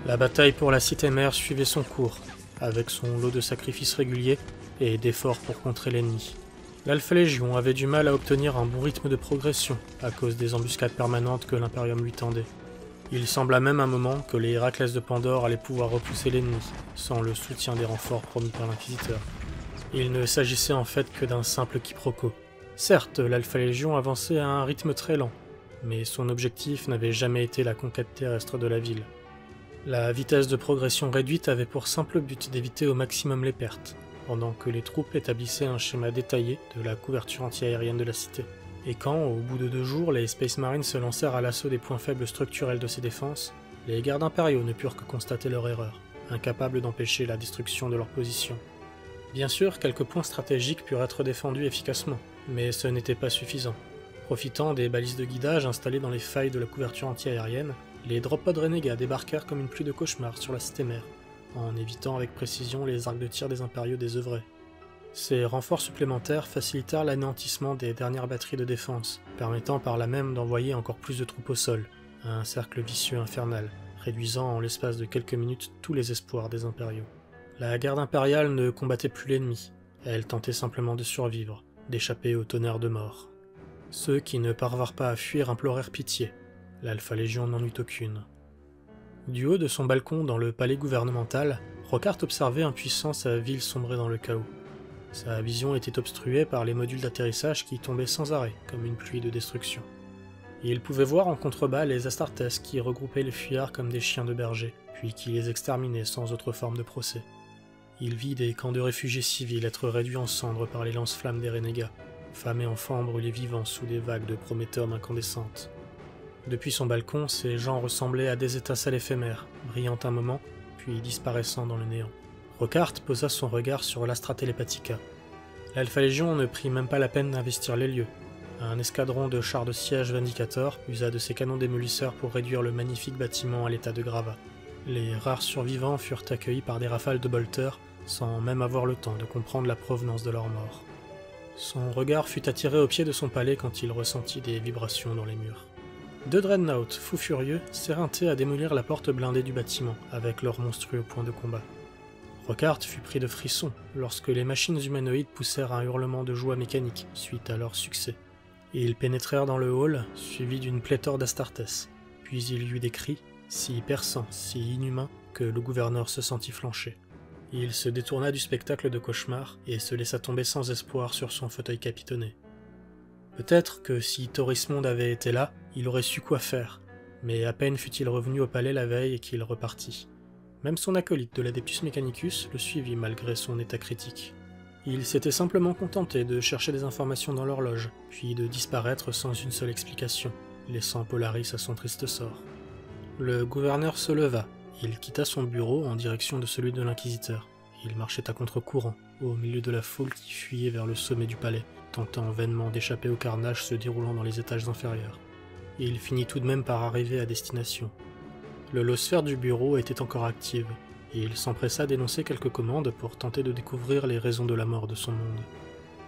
La bataille pour la cité-mère suivait son cours, avec son lot de sacrifices réguliers et d'efforts pour contrer l'ennemi. L'Alpha Légion avait du mal à obtenir un bon rythme de progression à cause des embuscades permanentes que l'Imperium lui tendait. Il sembla même un moment que les Héraclès de Pandore allaient pouvoir repousser l'ennemi, sans le soutien des renforts promis par l'Inquisiteur. Il ne s'agissait en fait que d'un simple quiproquo. Certes, l'Alpha Légion avançait à un rythme très lent, mais son objectif n'avait jamais été la conquête terrestre de la ville. La vitesse de progression réduite avait pour simple but d'éviter au maximum les pertes, pendant que les troupes établissaient un schéma détaillé de la couverture anti-aérienne de la cité. Et quand, au bout de 2 jours, les Space Marines se lancèrent à l'assaut des points faibles structurels de ses défenses, les gardes impériaux ne purent que constater leur erreur, incapables d'empêcher la destruction de leur position. Bien sûr, quelques points stratégiques purent être défendus efficacement, mais ce n'était pas suffisant. Profitant des balises de guidage installées dans les failles de la couverture anti-aérienne, les drop-pods renégats débarquèrent comme une pluie de cauchemars sur la cité-mère, en évitant avec précision les arcs de tir des impériaux désœuvrés. Ces renforts supplémentaires facilitèrent l'anéantissement des dernières batteries de défense, permettant par là même d'envoyer encore plus de troupes au sol, un cercle vicieux infernal, réduisant en l'espace de quelques minutes tous les espoirs des impériaux. La garde impériale ne combattait plus l'ennemi, elle tentait simplement de survivre, d'échapper au tonnerre de mort. Ceux qui ne parvinrent pas à fuir implorèrent pitié, l'Alpha Légion n'en eut aucune. Du haut de son balcon dans le palais gouvernemental, Rockhart observait impuissant sa ville sombrer dans le chaos. Sa vision était obstruée par les modules d'atterrissage qui tombaient sans arrêt, comme une pluie de destruction. Il pouvait voir en contrebas les Astartes qui regroupaient les fuyards comme des chiens de berger, puis qui les exterminaient sans autre forme de procès. Il vit des camps de réfugiés civils être réduits en cendres par les lance-flammes des renégats, femmes et enfants brûlés vivants sous des vagues de prométhéum incandescentes. Depuis son balcon, ces gens ressemblaient à des étincelles éphémères, brillant un moment, puis disparaissant dans le néant. Rockhart posa son regard sur l'Astra Telepathica. L'Alpha Légion ne prit même pas la peine d'investir les lieux. Un escadron de chars de siège Vindicator usa de ses canons démolisseurs pour réduire le magnifique bâtiment à l'état de gravat. Les rares survivants furent accueillis par des rafales de bolters, sans même avoir le temps de comprendre la provenance de leur mort. Son regard fut attiré au pied de son palais quand il ressentit des vibrations dans les murs. 2 dreadnoughts, fous furieux, s'éreintaient à démolir la porte blindée du bâtiment, avec leur monstrueux point de combat. Rockhart fut pris de frissons lorsque les machines humanoïdes poussèrent un hurlement de joie mécanique suite à leur succès. Ils pénétrèrent dans le hall, suivis d'une pléthore d'Astartes. Puis il y eut des cris, si perçants, si inhumains, que le gouverneur se sentit flancher. Il se détourna du spectacle de cauchemar et se laissa tomber sans espoir sur son fauteuil capitonné. Peut-être que si Torismond avait été là, il aurait su quoi faire, mais à peine fut-il revenu au palais la veille et qu'il repartit. Même son acolyte de l'Adeptus Mechanicus le suivit malgré son état critique. Il s'était simplement contenté de chercher des informations dans l'horloge, puis de disparaître sans une seule explication, laissant Polaris à son triste sort. Le gouverneur se leva. Il quitta son bureau en direction de celui de l'inquisiteur. Il marchait à contre-courant, au milieu de la foule qui fuyait vers le sommet du palais, tentant vainement d'échapper au carnage se déroulant dans les étages inférieurs. Il finit tout de même par arriver à destination. L'holosphère du bureau était encore active, et il s'empressa d'énoncer quelques commandes pour tenter de découvrir les raisons de la mort de son monde.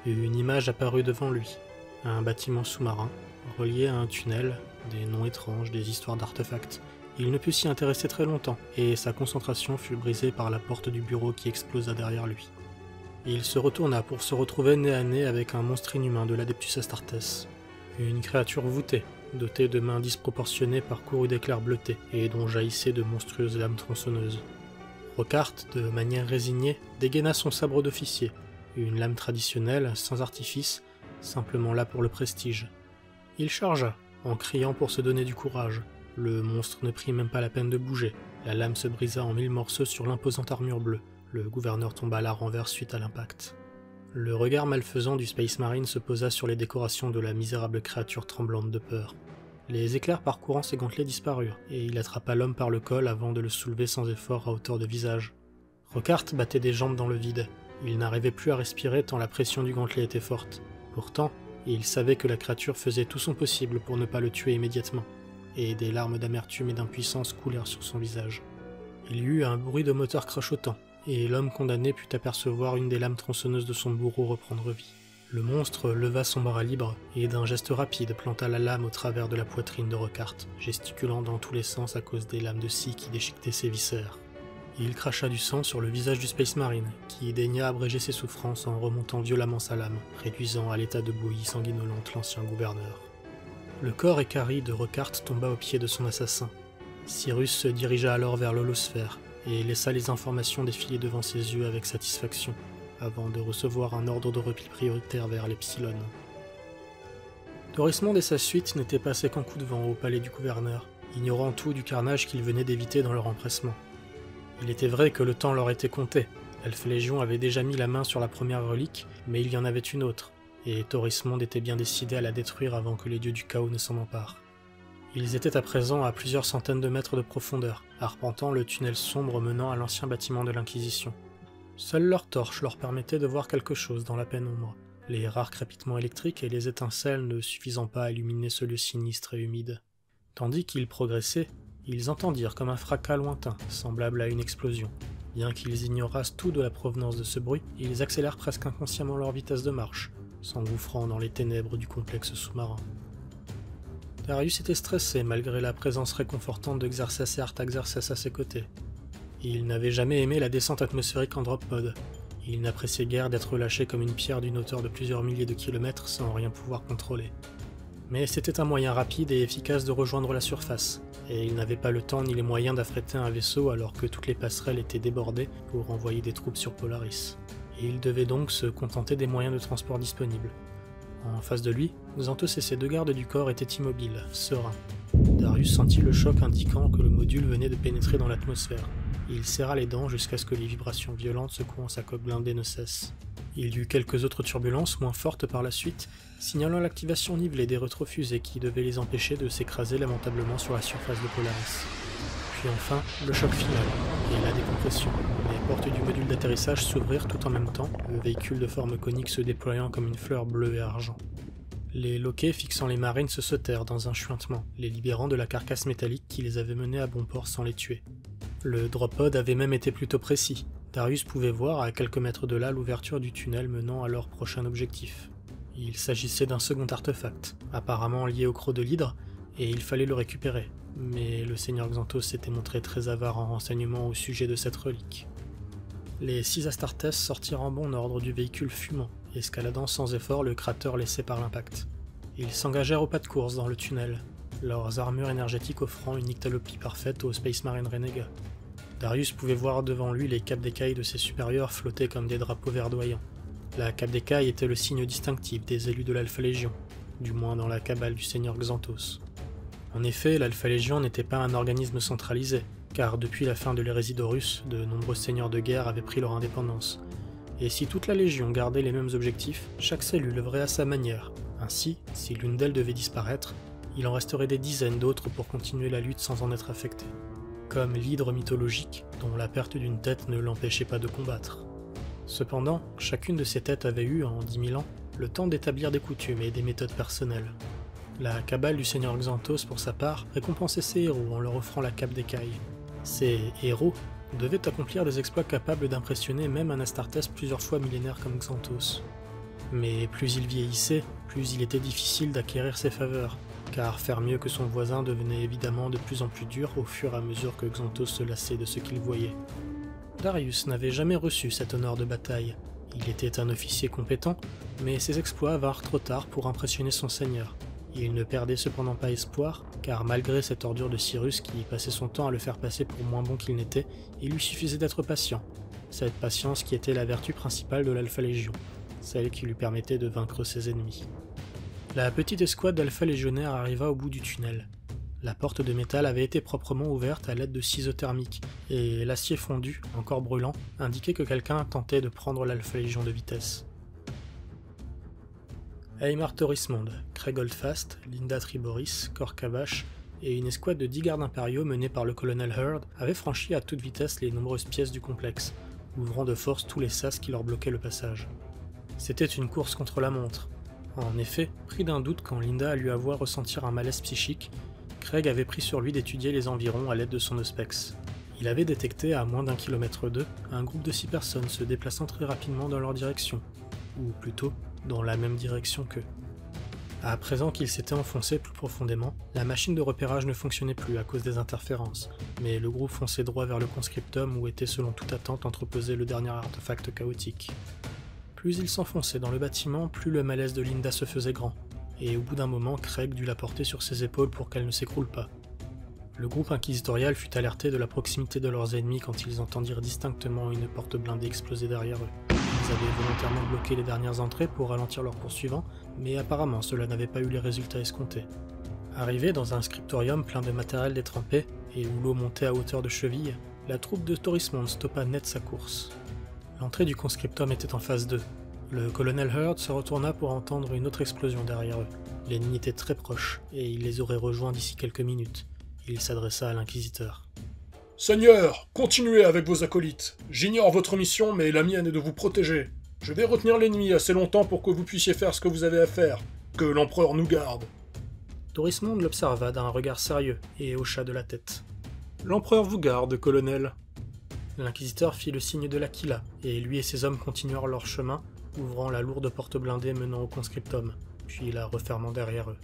Une image apparut devant lui, un bâtiment sous-marin, relié à un tunnel, des noms étranges, des histoires d'artefacts. Il ne put s'y intéresser très longtemps, et sa concentration fut brisée par la porte du bureau qui explosa derrière lui. Il se retourna pour se retrouver nez à nez avec un monstre inhumain de l'Adeptus Astartes. Une créature voûtée, dotée de mains disproportionnées parcourues d'éclairs bleutés, et dont jaillissaient de monstrueuses lames tronçonneuses. Rockhart, de manière résignée, dégaina son sabre d'officier, une lame traditionnelle, sans artifice, simplement là pour le prestige. Il chargea, en criant pour se donner du courage. Le monstre ne prit même pas la peine de bouger. La lame se brisa en 1000 morceaux sur l'imposante armure bleue. Le gouverneur tomba à la renverse suite à l'impact. Le regard malfaisant du Space Marine se posa sur les décorations de la misérable créature tremblante de peur. Les éclairs parcourant ses gantelets disparurent, et il attrapa l'homme par le col avant de le soulever sans effort à hauteur de visage. Rockhart battait des jambes dans le vide. Il n'arrivait plus à respirer tant la pression du gantelet était forte. Pourtant, il savait que la créature faisait tout son possible pour ne pas le tuer immédiatement, et des larmes d'amertume et d'impuissance coulèrent sur son visage. Il y eut un bruit de moteur crachotant, et l'homme condamné put apercevoir une des lames tronçonneuses de son bourreau reprendre vie. Le monstre leva son bras libre et d'un geste rapide planta la lame au travers de la poitrine de Rockhart, gesticulant dans tous les sens à cause des lames de scie qui déchiquetaient ses viscères. Il cracha du sang sur le visage du Space Marine, qui daigna abréger ses souffrances en remontant violemment sa lame, réduisant à l'état de bouillie sanguinolente l'ancien gouverneur. Le corps équarri de Rockhart tomba aux pieds de son assassin. Cyrus se dirigea alors vers l'holosphère et laissa les informations défiler devant ses yeux avec satisfaction, avant de recevoir un ordre de repli prioritaire vers l'Epsilon. Dorismond et sa suite n'étaient passés qu'en coup de vent au palais du gouverneur, ignorant tout du carnage qu'ils venaient d'éviter dans leur empressement. Il était vrai que le temps leur était compté. L'Elfe Légion avait déjà mis la main sur la première relique, mais il y en avait une autre, et Dorismond était bien décidé à la détruire avant que les dieux du chaos ne s'en emparent. Ils étaient à présent à plusieurs centaines de mètres de profondeur, arpentant le tunnel sombre menant à l'ancien bâtiment de l'Inquisition. Seule leur torche leur permettait de voir quelque chose dans la pénombre, les rares crépitements électriques et les étincelles ne suffisant pas à illuminer ce lieu sinistre et humide. Tandis qu'ils progressaient, ils entendirent comme un fracas lointain, semblable à une explosion. Bien qu'ils ignorassent tout de la provenance de ce bruit, ils accélèrent presque inconsciemment leur vitesse de marche, s'engouffrant dans les ténèbres du complexe sous-marin. Darius était stressé malgré la présence réconfortante de Xerxes et Artaxerxes à ses côtés. Il n'avait jamais aimé la descente atmosphérique en drop pod. Il n'appréciait guère d'être lâché comme une pierre d'une hauteur de plusieurs milliers de kilomètres sans rien pouvoir contrôler. Mais c'était un moyen rapide et efficace de rejoindre la surface, et il n'avait pas le temps ni les moyens d'affréter un vaisseau alors que toutes les passerelles étaient débordées pour envoyer des troupes sur Polaris. Et il devait donc se contenter des moyens de transport disponibles. En face de lui, Xanthos et ses deux gardes du corps étaient immobiles, sereins. Darius sentit le choc indiquant que le module venait de pénétrer dans l'atmosphère. Il serra les dents jusqu'à ce que les vibrations violentes secouant sa coque blindée ne cessent. Il y eut quelques autres turbulences moins fortes par la suite, signalant l'activation nivelée des rétrofusées qui devaient les empêcher de s'écraser lamentablement sur la surface de Polaris. Puis enfin, le choc final, et la décompression. Les portes du module d'atterrissage s'ouvrirent tout en même temps, le véhicule de forme conique se déployant comme une fleur bleue et argent. Les loquets fixant les marines se sautèrent dans un chuintement, les libérant de la carcasse métallique qui les avait menés à bon port sans les tuer. Le drop pod avait même été plutôt précis. Darius pouvait voir à quelques mètres de là l'ouverture du tunnel menant à leur prochain objectif. Il s'agissait d'un second artefact, apparemment lié au croc de l'hydre, et il fallait le récupérer. Mais le seigneur Xanthos s'était montré très avare en renseignements au sujet de cette relique. Les 6 Astartes sortirent en bon ordre du véhicule fumant, escaladant sans effort le cratère laissé par l'impact. Ils s'engagèrent au pas de course dans le tunnel, leurs armures énergétiques offrant une nyctalopie parfaite au Space Marine Renégat. Darius pouvait voir devant lui les capes d'écailles de ses supérieurs flotter comme des drapeaux verdoyants. La cape d'écaille était le signe distinctif des élus de l'Alpha Légion, du moins dans la cabale du seigneur Xanthos. En effet, l'Alpha Légion n'était pas un organisme centralisé, car depuis la fin de l'hérésie d'Horus, de nombreux seigneurs de guerre avaient pris leur indépendance. Et si toute la Légion gardait les mêmes objectifs, chaque cellule œuvrait à sa manière. Ainsi, si l'une d'elles devait disparaître, il en resterait des dizaines d'autres pour continuer la lutte sans en être affecté. Comme l'hydre mythologique, dont la perte d'une tête ne l'empêchait pas de combattre. Cependant, chacune de ces têtes avait eu, en 10 000 ans, le temps d'établir des coutumes et des méthodes personnelles. La cabale du seigneur Xanthos, pour sa part, récompensait ses héros en leur offrant la cape d'écaille. Ces héros devaient accomplir des exploits capables d'impressionner même un Astartes plusieurs fois millénaire comme Xanthos. Mais plus il vieillissait, plus il était difficile d'acquérir ses faveurs, car faire mieux que son voisin devenait évidemment de plus en plus dur au fur et à mesure que Xanthos se lassait de ce qu'il voyait. Darius n'avait jamais reçu cet honneur de bataille. Il était un officier compétent, mais ses exploits vinrent trop tard pour impressionner son seigneur. Il ne perdait cependant pas espoir, car malgré cette ordure de Cyrus qui passait son temps à le faire passer pour moins bon qu'il n'était, il lui suffisait d'être patient. Cette patience qui était la vertu principale de l'Alpha Légion, celle qui lui permettait de vaincre ses ennemis. La petite escouade d'Alpha Légionnaire arriva au bout du tunnel. La porte de métal avait été proprement ouverte à l'aide de ciseaux thermiques, et l'acier fondu, encore brûlant, indiquait que quelqu'un tentait de prendre l'Alpha Légion de vitesse. Eymar Dorismond, Craig Holdfast, Linda Triboris, Corcavache et une escouade de 10 gardes impériaux menés par le colonel Hurd avaient franchi à toute vitesse les nombreuses pièces du complexe, ouvrant de force tous les sas qui leur bloquaient le passage. C'était une course contre la montre. En effet, pris d'un doute quand Linda a lui avoir ressentir un malaise psychique, Craig avait pris sur lui d'étudier les environs à l'aide de son Auspex. Il avait détecté à moins d'1 kilomètre d'eux un groupe de 6 personnes se déplaçant très rapidement dans leur direction, ou plutôt dans la même direction qu'eux. À présent qu'il s'était enfoncé plus profondément, la machine de repérage ne fonctionnait plus à cause des interférences, mais le groupe fonçait droit vers le conscriptum où était selon toute attente entreposé le dernier artefact chaotique. Plus il s'enfonçait dans le bâtiment, plus le malaise de Linda se faisait grand, et au bout d'un moment, Craig dut la porter sur ses épaules pour qu'elle ne s'écroule pas. Le groupe inquisitorial fut alerté de la proximité de leurs ennemis quand ils entendirent distinctement une porte blindée exploser derrière eux. Ils avaient volontairement bloqué les dernières entrées pour ralentir leurs poursuivants, mais apparemment cela n'avait pas eu les résultats escomptés. Arrivés dans un scriptorium plein de matériel détrempé, et où l'eau montait à hauteur de cheville, la troupe de Torismond stoppa net sa course. L'entrée du conscriptum était en phase 2. Le colonel Hurd se retourna pour entendre une autre explosion derrière eux. L'ennemi était très proche, et il les aurait rejoints d'ici quelques minutes. Il s'adressa à l'inquisiteur. « Seigneur, continuez avec vos acolytes. J'ignore votre mission, mais la mienne est de vous protéger. Je vais retenir l'ennemi assez longtemps pour que vous puissiez faire ce que vous avez à faire. Que l'empereur nous garde. » Torismond l'observa d'un regard sérieux et hocha de la tête. « L'empereur vous garde, colonel. » L'inquisiteur fit le signe de l'Aquila, et lui et ses hommes continuèrent leur chemin, ouvrant la lourde porte blindée menant au conscriptum, puis la refermant derrière eux.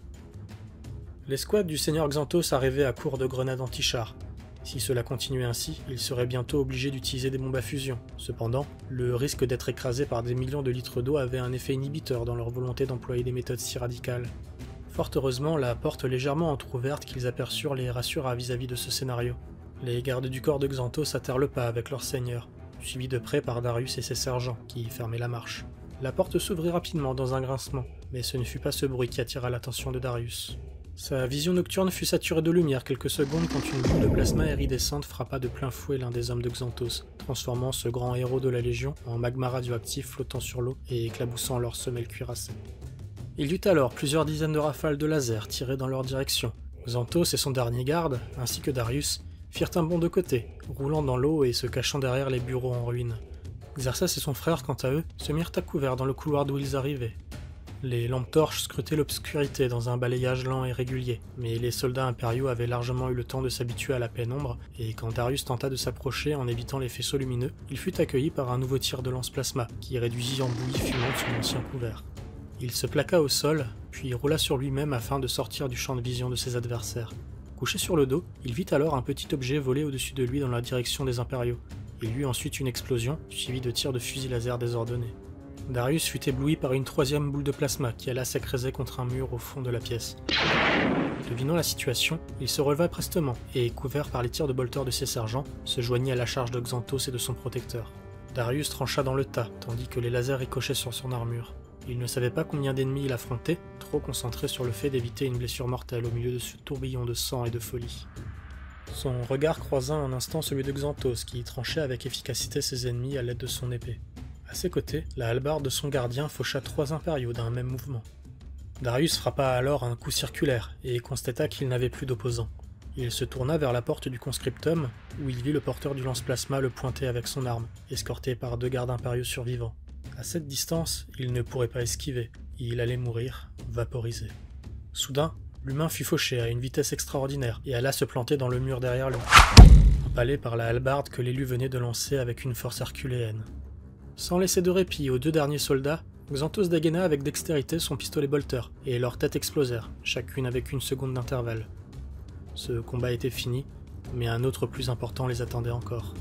L'escouade du seigneur Xanthos arrivait à court de grenades anti-chars. Si cela continuait ainsi, ils seraient bientôt obligés d'utiliser des bombes à fusion. Cependant, le risque d'être écrasés par des millions de litres d'eau avait un effet inhibiteur dans leur volonté d'employer des méthodes si radicales. Fort heureusement, la porte légèrement entr'ouverte qu'ils aperçurent les rassura vis-à-vis de ce scénario. Les gardes du corps de Xanthos hâtèrent le pas avec leur seigneur, suivis de près par Darius et ses sergents, qui fermaient la marche. La porte s'ouvrit rapidement dans un grincement, mais ce ne fut pas ce bruit qui attira l'attention de Darius. Sa vision nocturne fut saturée de lumière quelques secondes quand une boule de plasma iridescente frappa de plein fouet l'un des hommes de Xanthos, transformant ce grand héros de la Légion en magma radioactif flottant sur l'eau et éclaboussant leurs semelles cuirassées. Il y eut alors plusieurs dizaines de rafales de laser tirées dans leur direction. Xanthos et son dernier garde, ainsi que Darius, firent un bond de côté, roulant dans l'eau et se cachant derrière les bureaux en ruine. Xerxes et son frère, quant à eux, se mirent à couvert dans le couloir d'où ils arrivaient. Les lampes torches scrutaient l'obscurité dans un balayage lent et régulier, mais les soldats impériaux avaient largement eu le temps de s'habituer à la pénombre, et quand Darius tenta de s'approcher en évitant les faisceaux lumineux, il fut accueilli par un nouveau tir de lance-plasma, qui réduisit en bouillie fumante son ancien couvert. Il se plaqua au sol, puis roula sur lui-même afin de sortir du champ de vision de ses adversaires. Couché sur le dos, il vit alors un petit objet voler au-dessus de lui dans la direction des impériaux. Il y eut ensuite une explosion, suivie de tirs de fusil laser désordonnés. Darius fut ébloui par une troisième boule de plasma qui alla s'écraser contre un mur au fond de la pièce. Devinant la situation, il se releva prestement et, couvert par les tirs de bolter de ses sergents, se joignit à la charge de Xanthos et de son protecteur. Darius trancha dans le tas, tandis que les lasers ricochaient sur son armure. Il ne savait pas combien d'ennemis il affrontait, trop concentré sur le fait d'éviter une blessure mortelle au milieu de ce tourbillon de sang et de folie. Son regard croisa un instant celui de Xanthos qui tranchait avec efficacité ses ennemis à l'aide de son épée. À ses côtés, la hallebarde de son gardien faucha 3 impériaux d'un même mouvement. Darius frappa alors un coup circulaire et constata qu'il n'avait plus d'opposants. Il se tourna vers la porte du conscriptum, où il vit le porteur du lance-plasma le pointer avec son arme, escorté par 2 gardes impériaux survivants. À cette distance, il ne pourrait pas esquiver, il allait mourir, vaporisé. Soudain, l'humain fut fauché à une vitesse extraordinaire et alla se planter dans le mur derrière lui, empalé par la hallebarde que l'élu venait de lancer avec une force herculéenne. Sans laisser de répit aux 2 derniers soldats, Xanthos dégaina avec dextérité son pistolet bolter, et leurs têtes explosèrent, chacune avec 1 seconde d'intervalle. Ce combat était fini, mais un autre plus important les attendait encore.